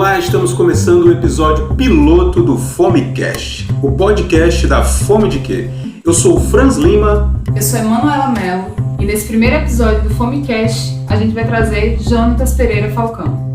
Olá, estamos começando o episódio piloto do Fomecast, o podcast da Fome de Quê? Eu sou o Franz Lima. Eu sou Emanuela Mello e nesse primeiro episódio do Fomecast a gente vai trazer Jonatas Pereira Falcão.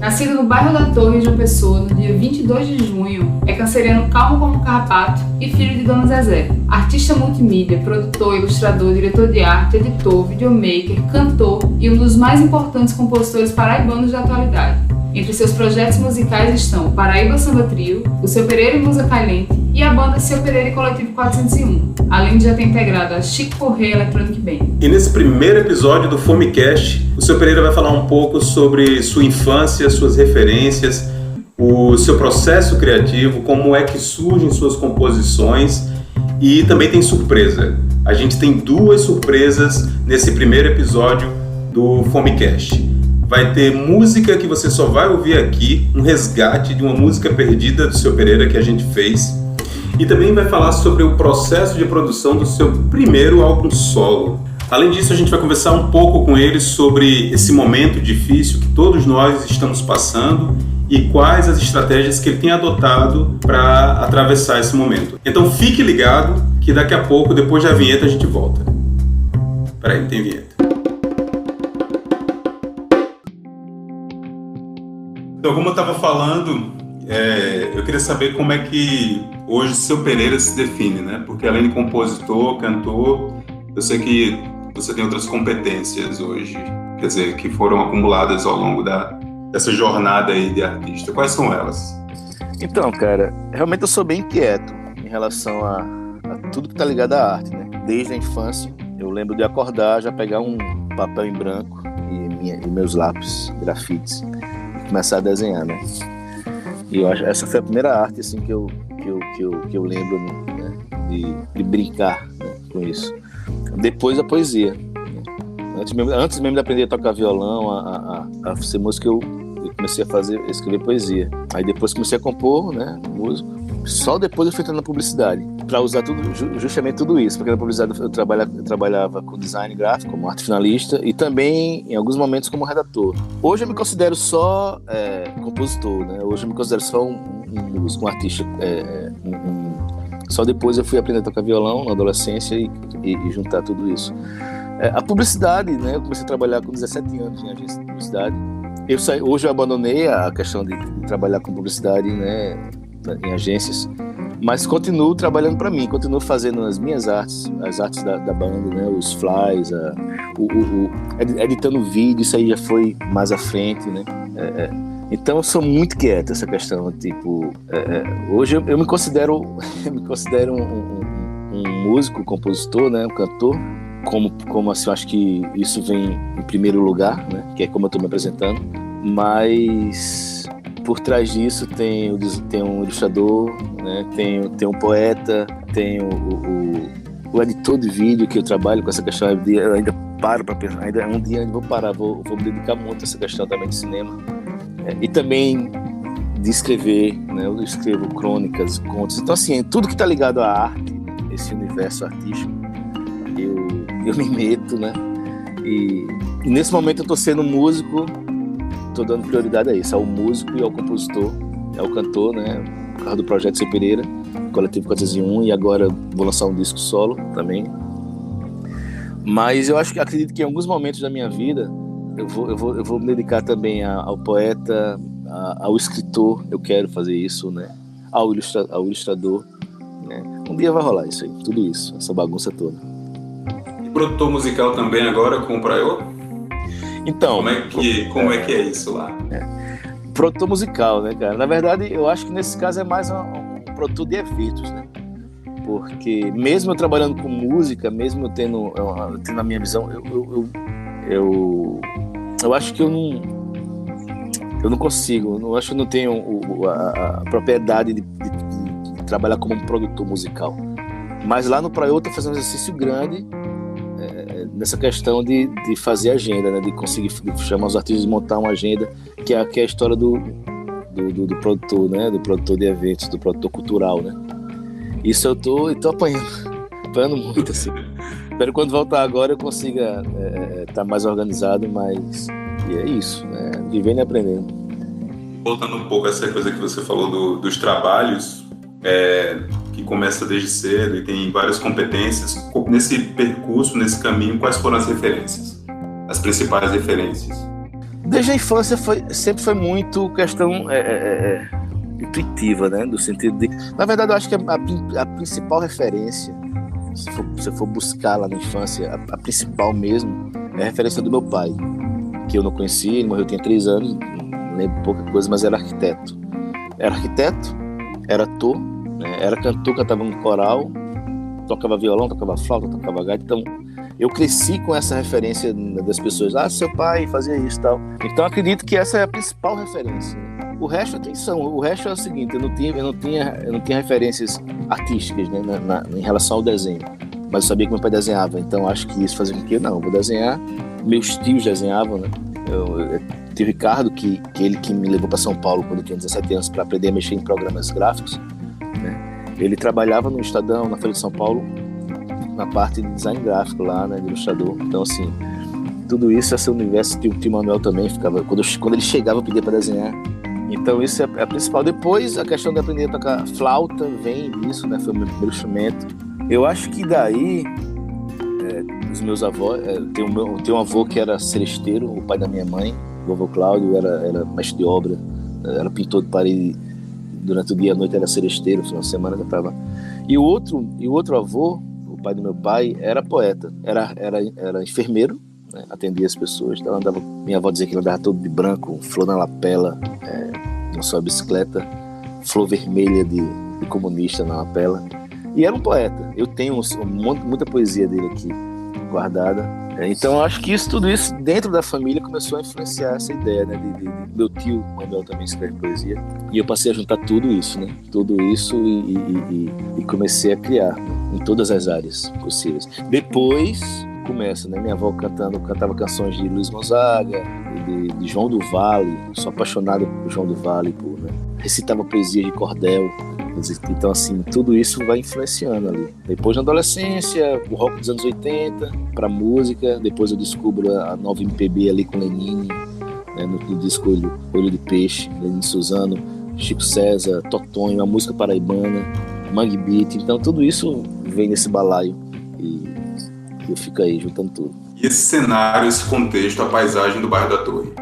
Nascido no bairro da Torre, João Pessoa, no dia 22 de junho, é canceriano calmo como um carrapato e filho de Dona Zezé. Artista multimídia, produtor, ilustrador, diretor de arte, editor, videomaker, cantor e um dos mais importantes compositores paraibanos da atualidade. Entre seus projetos musicais estão Paraíba Samba Trio, o Seu Pereira e Musa Cailente e a banda Seu Pereira e Coletivo 401, além de já ter integrado a Chico Correia Electronic Band. E nesse primeiro episódio do Fomecast, o Seu Pereira vai falar um pouco sobre sua infância, suas referências, o seu processo criativo, como é que surgem suas composições e também tem surpresa. A gente tem duas surpresas nesse primeiro episódio do Fomecast. Vai ter música que você só vai ouvir aqui, um resgate de uma música perdida do Seu Pereira que a gente fez. E também vai falar sobre o processo de produção do seu primeiro álbum solo. Além disso, a gente vai conversar um pouco com ele sobre esse momento difícil que todos nós estamos passando e quais as estratégias que ele tem adotado para atravessar esse momento. Então fique ligado que daqui a pouco, depois da vinheta, a gente volta. Peraí, não tem vinheta. Então, como eu estava falando, eu queria saber como é que hoje Seu Pereira se define, né? Porque além de compositor, cantor, eu sei que você tem outras competências hoje, quer dizer, que foram acumuladas ao longo dessa jornada aí de artista. Quais são elas? Então, cara, realmente eu sou bem inquieto em relação a tudo que está ligado à arte, né? Desde a infância, eu lembro de acordar, já pegar um papel em branco e meus lápis, grafites, começar a desenhar, né? E eu acho essa foi a primeira arte assim que eu lembro, né? de brincar, né? Com isso. Depois a poesia, né? Antes mesmo de aprender a tocar violão, a ser músico, eu comecei a escrever poesia. Aí depois comecei a compor, né? Músico. Só depois eu fui entrar na publicidade para usar justamente tudo isso, porque na publicidade eu trabalhava com design gráfico, como arte finalista e também em alguns momentos como redator. Hoje eu me considero só compositor, né? Hoje eu me considero só um músico, um artista. Só depois eu fui aprender a tocar violão na adolescência e juntar tudo isso. A publicidade, né? Eu comecei a trabalhar com 17 anos em agência de publicidade. Hoje eu abandonei a questão de trabalhar com publicidade, né? Em agências, mas continuo trabalhando para mim, continuo fazendo as minhas artes, as artes da banda, né, os flyers, editando vídeo, isso aí já foi mais à frente, né? Então eu sou muito quieto essa questão, tipo, hoje eu me considero um músico, compositor, né, um cantor, como assim, eu acho que isso vem em primeiro lugar, né, que é como eu estou me apresentando, mas por trás disso tem um ilustrador, né? tem um poeta, tem o editor de vídeo, que eu trabalho com essa questão. Eu ainda paro para pensar, ainda um dia eu vou parar, vou me dedicar muito a essa questão também de cinema. E também de escrever, né? Eu escrevo crônicas, contos. Então, assim, tudo que está ligado à arte, né? Esse universo artístico, eu me meto, né? E nesse momento eu estou sendo músico. Estou dando prioridade a isso, ao músico e ao compositor, ao cantor, né? Por causa do projeto Seu Pereira, Coletivo 401, e agora vou lançar um disco solo também. Mas acredito que em alguns momentos da minha vida eu vou me dedicar também ao poeta, ao escritor. Eu quero fazer isso, né? Ao ilustrador, né? Um dia vai rolar isso aí, tudo isso, essa bagunça toda. E produtor musical também agora com o Praiô? Então, como é que é isso lá? Produtor musical, né, cara? Na verdade, eu acho que nesse caso é mais um produtor de eventos, né? Porque mesmo eu trabalhando com música, mesmo eu tendo a minha visão, eu acho que eu não consigo, eu acho que eu não tenho a propriedade de trabalhar como um produtor musical. Mas lá no Praiô eu tô fazendo um exercício grande nessa questão de fazer agenda, né? De conseguir chamar os artistas e montar uma agenda, que é a história do produtor, né? Do produtor de eventos, do produtor cultural, né? Isso eu tô apanhando muito, assim. Espero que quando voltar agora eu consiga estar mais organizado, mas E é isso, né? Vivendo e aprendendo. Voltando um pouco a essa coisa que você falou dos trabalhos, que começa desde cedo e tem várias competências. Nesse percurso, nesse caminho, quais foram as referências? As principais referências? Desde a infância sempre foi muito questão intuitiva, né? Do sentido de... Na verdade, eu acho que a principal referência, se você for buscar lá na infância, a principal mesmo, é a referência do meu pai, que eu não conhecia, ele morreu, eu tinha 3 anos, não lembro pouca coisa, mas era arquiteto. Era ator, né? Era cantor, cantava no coral, tocava violão, tocava flauta, tocava gaita. Então, eu cresci com essa referência das pessoas. Seu pai fazia isso e tal. Então, acredito que essa é a principal referência. O resto, atenção, o resto é o seguinte, eu não tinha referências artísticas, né, em relação ao desenho. Mas eu sabia que meu pai desenhava, então acho que isso fazia com que eu vou desenhar. Meus tios desenhavam, né? Eu tinha o Ricardo, que ele que me levou para São Paulo quando eu tinha 17 anos para aprender a mexer em programas gráficos, né? Ele trabalhava no Estadão, na Folha de São Paulo, na parte de design gráfico lá, né, de ilustrador. Então, assim, tudo isso, esse universo, o tio Manuel também ficava... Quando ele chegava, eu pedia para desenhar. Então, isso é a principal. Depois, a questão de aprender a tocar flauta vem disso, né? Foi o meu primeiro instrumento. Eu acho que daí, os meus avós... Tem um avô que era seresteiro, o pai da minha mãe, o avô Cláudio, era mestre de obra, era pintor de parede. Durante o dia e a noite era seresteiro, no final de semana eu estava... E o outro avô, o pai do meu pai, era poeta, era enfermeiro, né? Atendia as pessoas. Então minha avó dizia que ele andava todo de branco, flor na lapela, na sua bicicleta, flor vermelha de comunista na lapela. E era um poeta. Eu tenho muita poesia dele aqui guardada. Então eu acho que tudo isso dentro da família começou a influenciar essa ideia, né? Meu tio Manuel também escreve poesia. E eu passei a juntar tudo isso, né? Tudo isso e comecei a criar, né? Em todas as áreas possíveis. Depois começa, né? Minha avó cantava canções de Luiz Gonzaga, de João do Vale. Sou apaixonado por João do Vale, né? Recitava poesia de cordel. Então, assim, tudo isso vai influenciando ali. Depois, na adolescência, o rock dos anos 80, pra música. Depois eu descubro a nova MPB ali com Lenine, né, no disco Olho de Peixe, Lenine Suzano, Chico César, Totonho, a música paraibana, Mangue Beat. Então, tudo isso vem nesse balaio e eu fico aí juntando tudo. E esse cenário, esse contexto, a paisagem do bairro da Torre?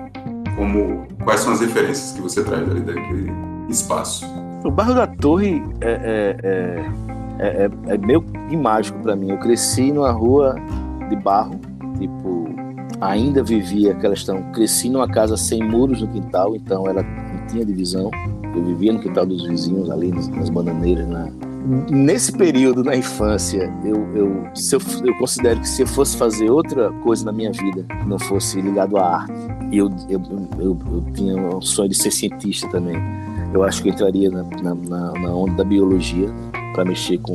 Quais são as referências que você traz ali daquele espaço? O bairro da Torre é meio que mágico para mim. Eu cresci numa rua de barro, tipo, ainda vivia aquela questão. Cresci numa casa sem muros no quintal, então ela não tinha divisão. Eu vivia no quintal dos vizinhos, ali nas bananeiras. Nesse período, na infância, eu considero que se eu fosse fazer outra coisa na minha vida, que não fosse ligado à arte, eu tinha um sonho de ser cientista também. Eu acho que eu entraria na onda da biologia, para mexer com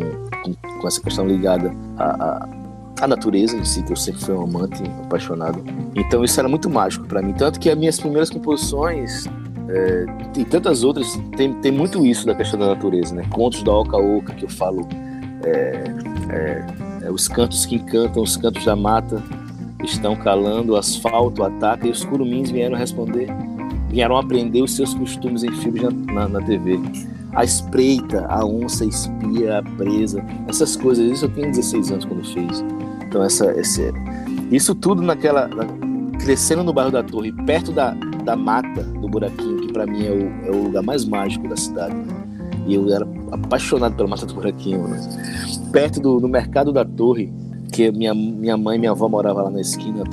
essa questão ligada à natureza em si, que eu sempre fui um amante, apaixonado. Então isso era muito mágico para mim. Tanto que as minhas primeiras composições, e tantas outras, tem muito isso da questão da natureza, né? Contos da Oca Oca, que eu falo, os cantos que encantam, os cantos da mata estão calando, o asfalto ataca, e os curumins vieram aprender os seus costumes em filmes na TV. A espreita, a onça espia, a presa, essas coisas. Isso eu tinha 16 anos quando fiz. Então isso tudo crescendo no bairro da Torre, perto da mata do Buraquinho, que para mim é o lugar mais mágico da cidade, né? E eu era apaixonado pela mata do Buraquinho, né? Perto do mercado da Torre, que minha mãe e minha avó moravam lá na esquina.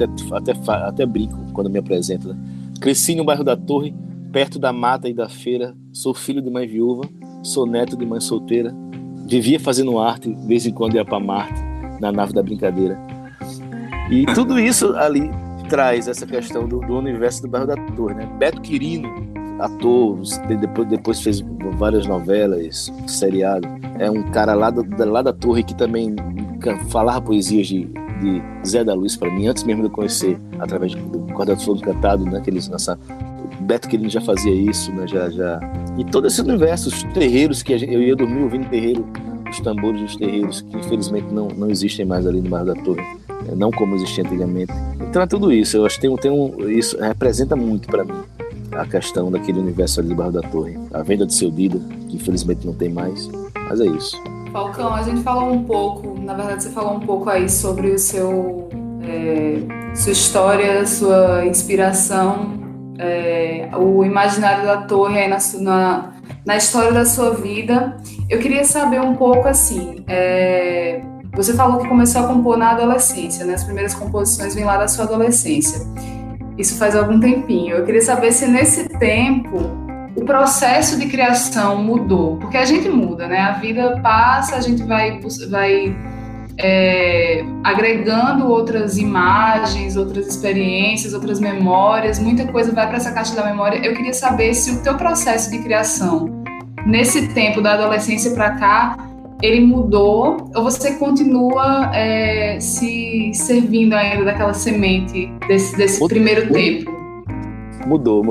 Até brinco quando me apresento, né? Cresci no bairro da Torre, perto da mata e da feira. Sou filho de mãe viúva, sou neto de mãe solteira. Vivia fazendo arte, de vez em quando ia para Marte, na nave da brincadeira. E tudo isso ali traz essa questão do universo do bairro da Torre, né? Beto Quirino, ator, depois fez várias novelas, seriado. É um cara lá da Torre que também falava poesias de Zé da Luz para mim, antes mesmo de eu conhecer, através do Cordel do Fogo Encantado, né? Beto Quirino já fazia isso, né? Já. E todo esse universo, os terreiros que eu ia dormir ouvindo terreiro, os tambores dos terreiros, que infelizmente não existem mais ali no bairro da Torre. não como existia antigamente. Então é tudo isso. Eu acho que isso representa muito para mim a questão daquele universo ali de Barra da Torre. A venda de seu Dida, que infelizmente não tem mais, mas é isso. Falcão, a gente falou um pouco, na verdade você falou um pouco aí sobre o sua história, sua inspiração, o imaginário da torre aí na história da sua vida. Eu queria saber um pouco assim, você falou que começou a compor na adolescência, né? As primeiras composições vêm lá da sua adolescência. Isso faz algum tempinho. Eu queria saber se nesse tempo o processo de criação mudou, porque a gente muda, né? A vida passa, a gente vai agregando outras imagens, outras experiências, outras memórias, muita coisa vai para essa caixa da memória. Eu queria saber se o teu processo de criação, nesse tempo da adolescência para cá, ele mudou ou você continua se servindo ainda daquela semente desse primeiro tempo? Mudou.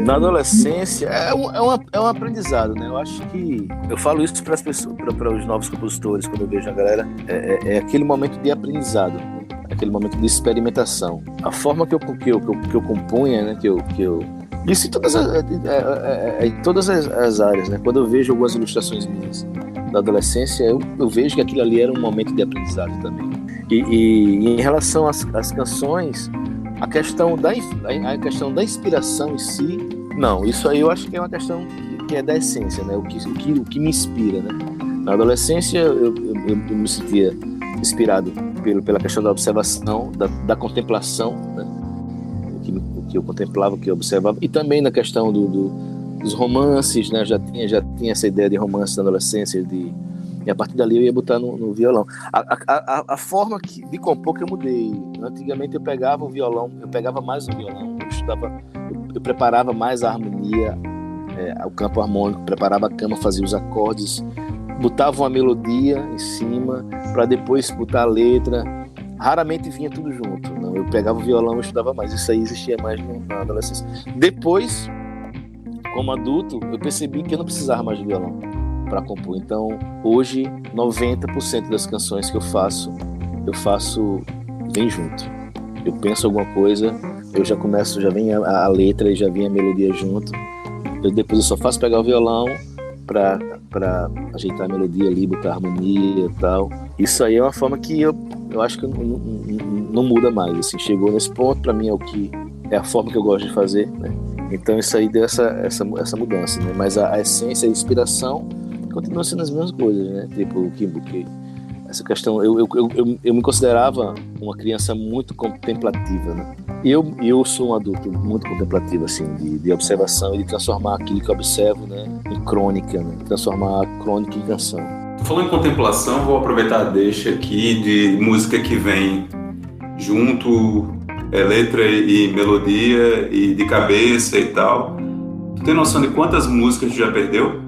Na adolescência é um aprendizado, né? Eu acho que eu falo isso para as pessoas, para os novos compositores, quando eu vejo a galera, é aquele momento de aprendizado, aquele momento de experimentação. A forma que eu compunha, né? Que eu isso em todas as áreas, né? Quando eu vejo algumas ilustrações minhas da adolescência, eu vejo que aquilo ali era um momento de aprendizado também. E em relação às canções, a questão da inspiração em si, não, isso aí eu acho que é uma questão que é da essência, né? O que me inspira, né? Na adolescência eu me sentia inspirado pela questão da observação, da contemplação, né? O que eu contemplava, o que eu observava, e também na questão dos romances, né? Já tinha essa ideia de romance na adolescência, e a partir dali eu ia botar no violão. A forma de compor que eu mudei. Antigamente eu pegava o violão, eu pegava mais o violão, eu preparava mais a harmonia, o campo harmônico, preparava a cama, fazia os acordes, botava uma melodia em cima, para depois botar a letra. Raramente vinha tudo junto. Não, eu pegava o violão e estudava mais. Isso aí existia mais na adolescência. Depois, como adulto, eu percebi que eu não precisava mais de violão para compor. Então, hoje, 90% das canções que eu faço vem junto. Eu penso alguma coisa, eu já começo, já vem a letra e já vem a melodia junto. Depois eu só faço pegar o violão para ajeitar a melodia ali, botar a harmonia e tal. Isso aí é uma forma que eu acho que não muda mais. Assim, chegou nesse ponto, para mim é a forma que eu gosto de fazer, né? Então isso aí deu essa mudança, né? Mas a essência, a inspiração continua sendo as mesmas coisas, né? Tipo, essa questão, eu me considerava uma criança muito contemplativa, né? Eu sou um adulto muito contemplativo, assim, de observação e de transformar aquilo que eu observo, né, em crônica, né? Transformar a crônica em canção. Falando em contemplação, vou aproveitar a deixa aqui de música que vem junto, letra e melodia e de cabeça e tal. Tu tem noção de quantas músicas tu já perdeu?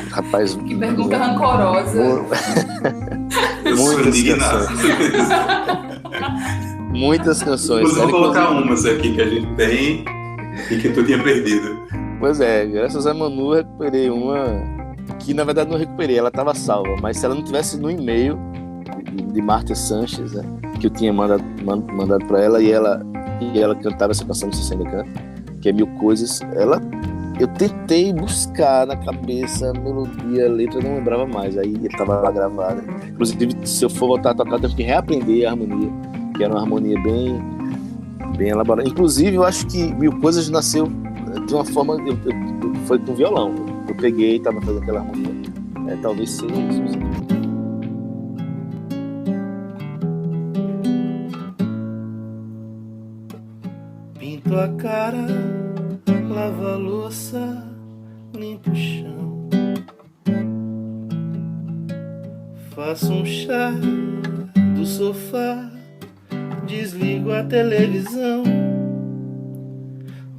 Rapaz, que pergunta rancorosa. Muitas canções. Muitas canções. Mas vou colocar umas aqui que a gente tem e que tu tinha perdido. Pois é, graças a Manu eu recuperei uma que na verdade não recuperei, ela estava salva, mas se ela não tivesse no e-mail de Marta Sanches, né, que eu tinha mandado para ela e ela cantava essa canção, não sei se ainda canta, que é Mil Coisas, eu tentei buscar na cabeça a melodia, a letra, eu não lembrava mais, aí ele estava lá gravada. Inclusive, se eu for voltar a tocar, eu tenho que reaprender a harmonia, que era uma harmonia bem elaborada. Inclusive, eu acho que Mil Coisas nasceu de uma forma, foi com violão. Eu peguei e estava fazendo aquela harmonia. Talvez seja isso. Pinto a cara, lavo a louça, limpo o chão, faço um chá do sofá, desligo a televisão,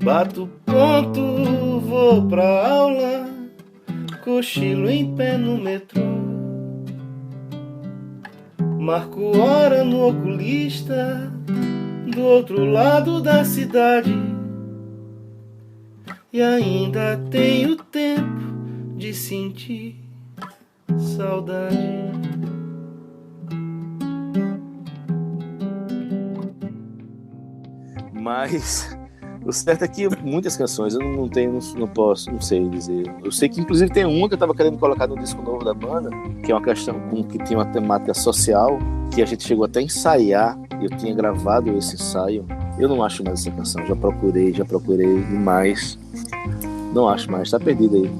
bato ponto, vou pra aula, cochilo em pé no metrô, marco hora no oculista do outro lado da cidade. E ainda tenho tempo de sentir saudade. Mas o certo é que muitas canções eu não tenho, não posso, não sei dizer. Eu sei que inclusive tem uma que eu tava querendo colocar no disco novo da banda, que é uma questão que tem uma temática social, que a gente chegou até a ensaiar. Eu tinha gravado esse ensaio. Eu não acho mais essa canção. Já procurei demais. Não acho mais, tá perdida aí.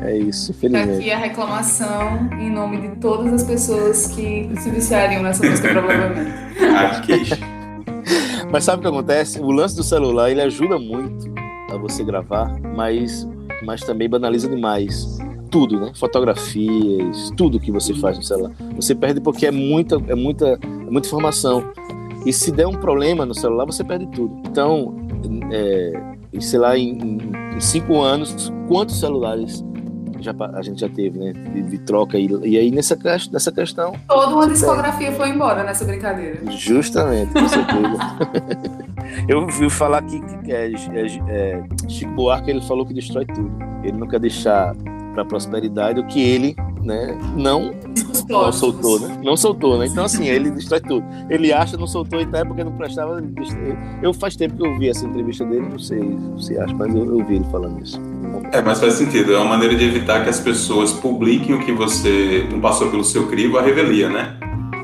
É isso, infelizmente. Aqui a reclamação em nome de todas as pessoas que se viciariam nessa música, provavelmente. Aqui. Mas sabe o que acontece? O lance do celular, ele ajuda muito a você gravar, mas também banaliza demais tudo, né? Fotografias, tudo que você faz no celular. Você perde porque é muita informação. E se der um problema no celular, você perde tudo. Então, sei lá, em 5 anos, quantos celulares a gente já teve, né? De troca. E aí, nessa questão... Toda uma discografia foi embora nessa brincadeira. Justamente, com certeza. Eu ouvi falar que Chico Buarque, ele falou que destrói tudo. Ele não quer deixar para a prosperidade o que ele, né, não soltou, né? Não soltou, né? Então, assim, ele destrói tudo. Ele acha, não soltou, e tá, porque não prestava. Eu faz tempo que eu vi essa entrevista dele, não sei se você acha, mas eu vi ele falando isso. Mas faz sentido. É uma maneira de evitar que as pessoas publiquem o que você não passou pelo seu crivo, a revelia, né?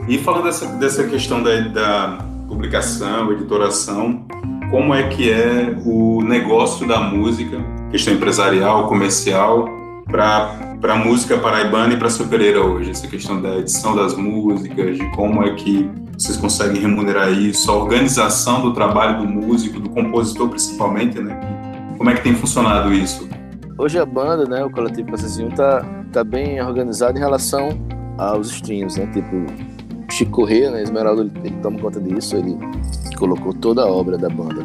E falando dessa questão da publicação, editoração, como é que é o negócio da música, questão empresarial, comercial, para a música paraibana e para a Seu Pereira hoje? Essa questão da edição das músicas, de como é que vocês conseguem remunerar isso, a organização do trabalho do músico, do compositor principalmente, né? Como é que tem funcionado isso? Hoje a banda, né, o Coletivo Passazinho, tá bem organizado em relação aos streams, né? Tipo, Chico Corrêa, né, Esmeralda, ele toma conta disso, ele colocou toda a obra da banda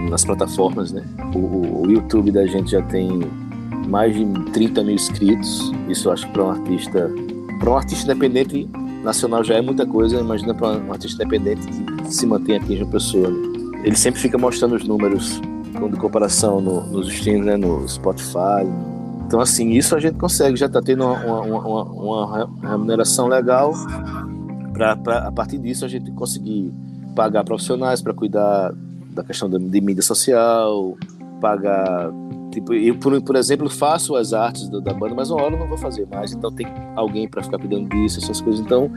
nas plataformas, né? O YouTube da gente já tem mais de 30 mil inscritos. Isso eu acho que para um artista independente nacional já é muita coisa. Imagina para um artista independente que se mantém aqui em João Pessoa, né? Ele sempre fica mostrando os números de comparação nos streams, né, no Spotify. Então, assim, isso a gente consegue, já está tendo uma remuneração legal para a partir disso a gente conseguir pagar profissionais para cuidar da questão de mídia social, pagar... Tipo, eu, por exemplo, faço as artes da banda, mas uma hora eu não vou fazer mais, então tem alguém para ficar cuidando disso, essas coisas. Então,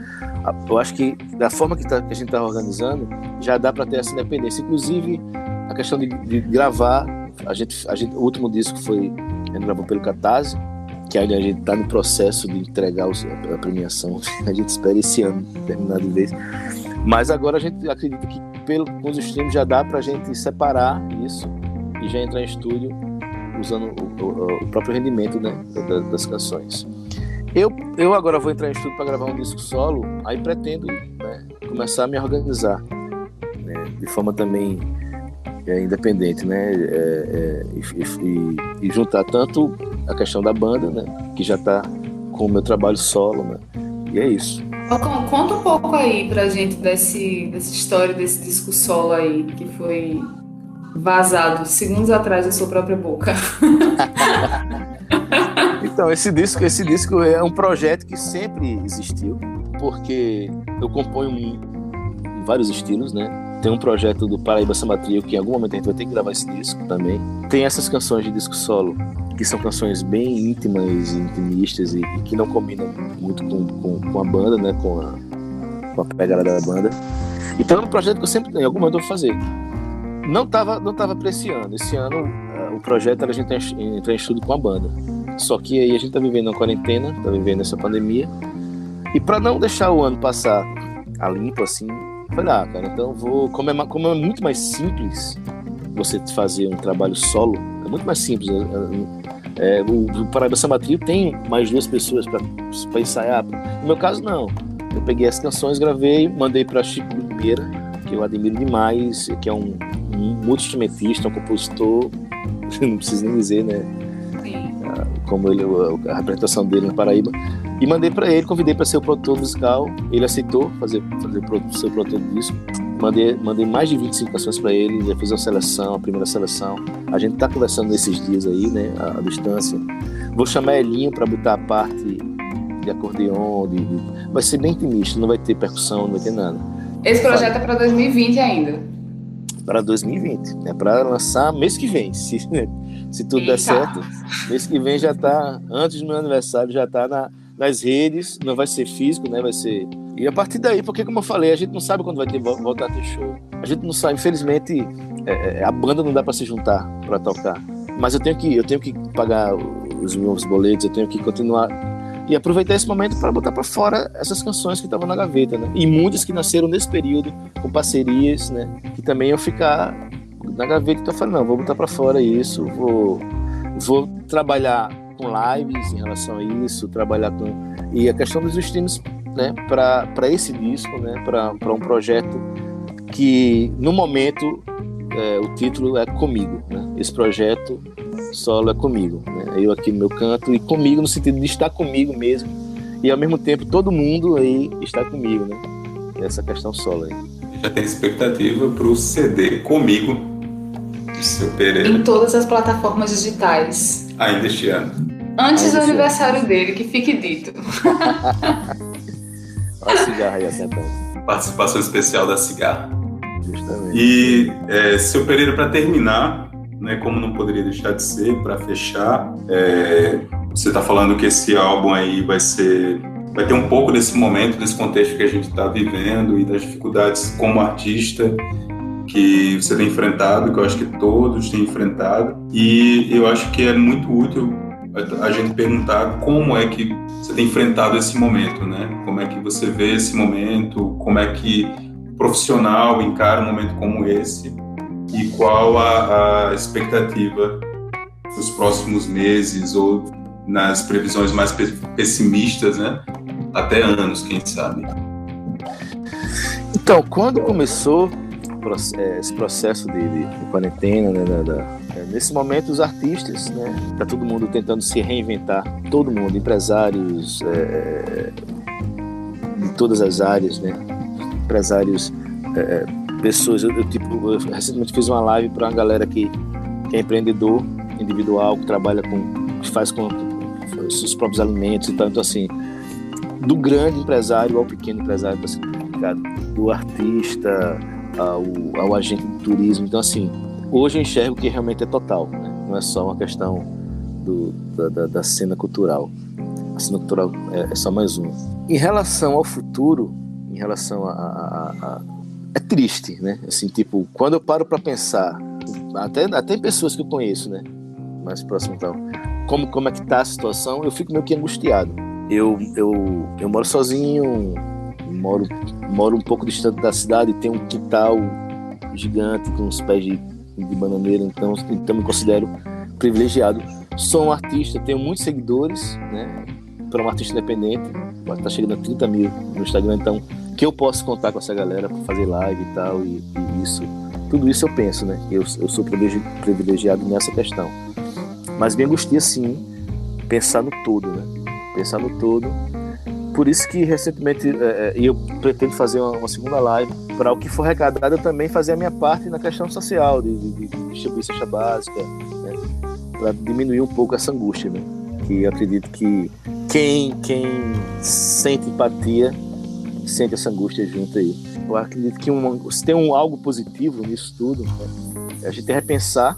eu acho que da forma que a gente está organizando, já dá para ter essa independência. Inclusive, a questão de gravar, o último disco a gente gravou pelo Catarse, que ainda a gente está no processo de entregar a premiação. A gente espera esse ano terminar de vez. Mas agora a gente acredita que com os streams já dá para a gente separar isso e já entrar em estúdio usando o próprio rendimento, né, das canções. Eu agora vou entrar em estúdio para gravar um disco solo, aí pretendo, né, começar a me organizar, né, de forma também independente, né, e juntar tanto a questão da banda, né, que já está com o meu trabalho solo, né, e é isso. Conta um pouco aí pra gente dessa história desse disco solo aí, que foi vazado segundos atrás da sua própria boca. Então, esse disco é um projeto que sempre existiu, porque eu componho em vários estilos, né? Tem um projeto do Paraíba Samba Trio, que em algum momento a gente vai ter que gravar esse disco também. Tem essas canções de disco solo, que são canções bem íntimas e intimistas e que não combinam muito com a banda, né? Com a pegada da banda. Então é um projeto que eu sempre, em algum momento, eu vou fazer. Não tava para esse ano. Esse ano o projeto era a gente entrar em estúdio com a banda. Só que aí a gente tá vivendo uma quarentena, tá vivendo essa pandemia. E para não deixar o ano passar a limpo assim, falei, cara, então vou... Como é muito mais simples você fazer um trabalho solo, é muito mais simples. O Paraíba Samba Trio tem mais 2 pessoas para ensaiar. No meu caso, não. Eu peguei as canções, gravei, mandei para Chico Limeira, que eu admiro demais, que é um multi-instrumentista, um compositor, não preciso nem dizer, né? Sim. Como a representação dele na Paraíba. E mandei para ele, convidei para ser o produtor musical. Ele aceitou fazer ser o produtor do disco. Mandei mais de 25 canções para ele. Já fiz a primeira seleção. A gente tá conversando nesses dias aí, né? À distância. Vou chamar Elinho para botar a parte de acordeon, vai ser bem intimista, não vai ter percussão, não vai ter nada. Esse projeto é para 2020 ainda? Para 2020, é para lançar mês que vem, se tudo der certo. Mês que vem já está, antes do meu aniversário, já está nas redes, não vai ser físico, né? Vai ser... E a partir daí, porque como eu falei, a gente não sabe quando vai voltar a ter show. A gente não sabe, infelizmente, a banda não dá para se juntar para tocar. Mas eu tenho que pagar os meus boletos, eu tenho que continuar e aproveitar esse momento para botar para fora essas canções que estavam na gaveta, né? E muitas que nasceram nesse período com parcerias, né? Que também eu ficar na gaveta. Então eu falei, não, vou botar para fora isso, vou trabalhar com lives em relação a isso, trabalhar com... E a questão dos streams, né? Para esse disco, né? Para um projeto que, no momento, o título é Comigo, né? Esse projeto solo é comigo, né? Eu aqui no meu canto, e comigo no sentido de estar comigo mesmo, e ao mesmo tempo todo mundo aí está comigo, né? Essa questão solo aí. Já tem expectativa para o CD Comigo do Seu Pereira em todas as plataformas digitais ainda este ano, antes do aniversário dele, que fique dito. Olha a cigarra aí atentando. Participação especial da Cigarra. Justamente. E Seu Pereira, para terminar, né, como não poderia deixar de ser, para fechar, você está falando que esse álbum aí vai ter um pouco desse momento, desse contexto que a gente está vivendo e das dificuldades como artista que você tem enfrentado, que eu acho que todos têm enfrentado, e eu acho que é muito útil a gente perguntar como é que você tem enfrentado esse momento, né? Como é que você vê esse momento, como é que o profissional encara um momento como esse, e qual a expectativa dos próximos meses ou nas previsões mais pessimistas, né? Até anos, quem sabe. Então, quando começou esse processo de quarentena, né, nesse momento os artistas, né, tá todo mundo tentando se reinventar, todo mundo, empresários de todas as áreas, né, empresários, pessoas, eu recentemente fiz uma live para uma galera que é empreendedor individual, que faz com os seus próprios alimentos e tal. Então, assim, do grande empresário ao pequeno empresário, do artista ao agente de turismo. Então, assim, hoje eu enxergo que realmente é total, né? Não é só uma questão da cena cultural. A cena cultural é só mais uma. Em relação ao futuro, em relação é triste, né? Assim, tipo, quando eu paro para pensar, até em pessoas que eu conheço, né? Mais próximo, então, como é que tá a situação, eu fico meio que angustiado. Eu moro sozinho, moro um pouco distante da cidade, tenho um quintal gigante com uns pés de bananeira, então me considero privilegiado. Sou um artista, tenho muitos seguidores, né? Para um artista independente, tá chegando a 30 mil no Instagram, então que eu posso contar com essa galera para fazer live e tal, e isso, tudo isso eu penso, né? Eu sou privilegiado nessa questão. Mas me angustia, sim, pensar no todo, né? Pensar no todo. Por isso que recentemente eu pretendo fazer uma segunda live, para o que for arrecadado eu também fazer a minha parte na questão social, de distribuir cesta básica, né? Para diminuir um pouco essa angústia, né? Que eu acredito que quem sente empatia sente essa angústia junto aí. Eu acredito que se tem algo positivo nisso tudo, né? A gente repensar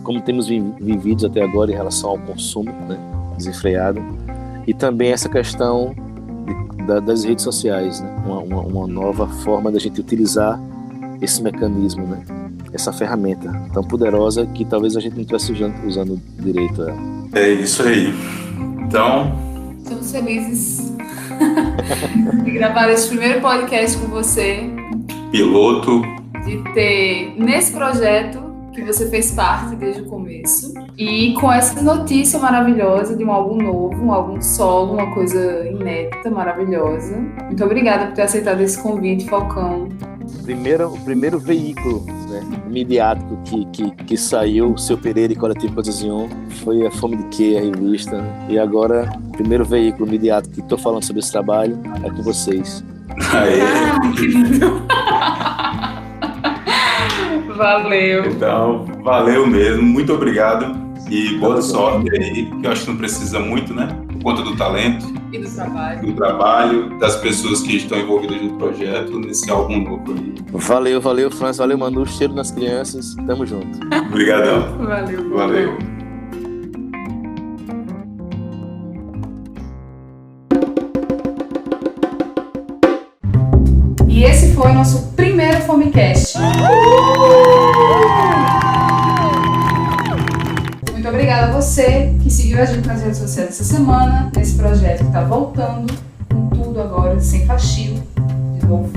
como temos vivido até agora em relação ao consumo, né, desenfreado, e também essa questão das redes sociais, né, uma nova forma da gente utilizar esse mecanismo, né, essa ferramenta tão poderosa que talvez a gente não estivesse usando direito. É isso aí. Então, estamos felizes de gravar esse primeiro podcast com você, piloto, de ter nesse projeto que você fez parte desde o começo, e com essa notícia maravilhosa de um álbum novo, um álbum solo, uma coisa inédita, maravilhosa. Muito obrigada por ter aceitado esse convite, Falcão. O primeiro veículo, né, midiático que saiu, Seu Pereira e Coletivo Cotizion, foi a Fome de Que, a revista, né? E agora, o primeiro veículo midiático que estou falando sobre esse trabalho é com vocês. Valeu. Então, valeu mesmo, muito obrigado e boa sorte aí, que eu acho que não precisa muito, né? por conta do talento, E do trabalho. do trabalho, das pessoas que estão envolvidas no projeto, nesse álbum novo aí. Valeu, Franz. Valeu, Manu. Cheiro nas crianças. Tamo junto. Obrigadão. Valeu. Valeu. E esse foi o nosso primeiro Fomecast. Muito obrigada a você que seguiu a gente nas redes sociais essa semana, nesse projeto que está voltando com tudo agora, sem fachio, de novo.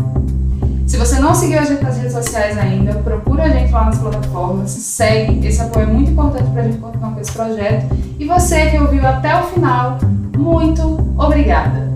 Se você não seguiu a gente nas redes sociais ainda, procura a gente lá nas plataformas, segue, esse apoio é muito importante para a gente continuar com esse projeto. E você que ouviu até o final, muito obrigada!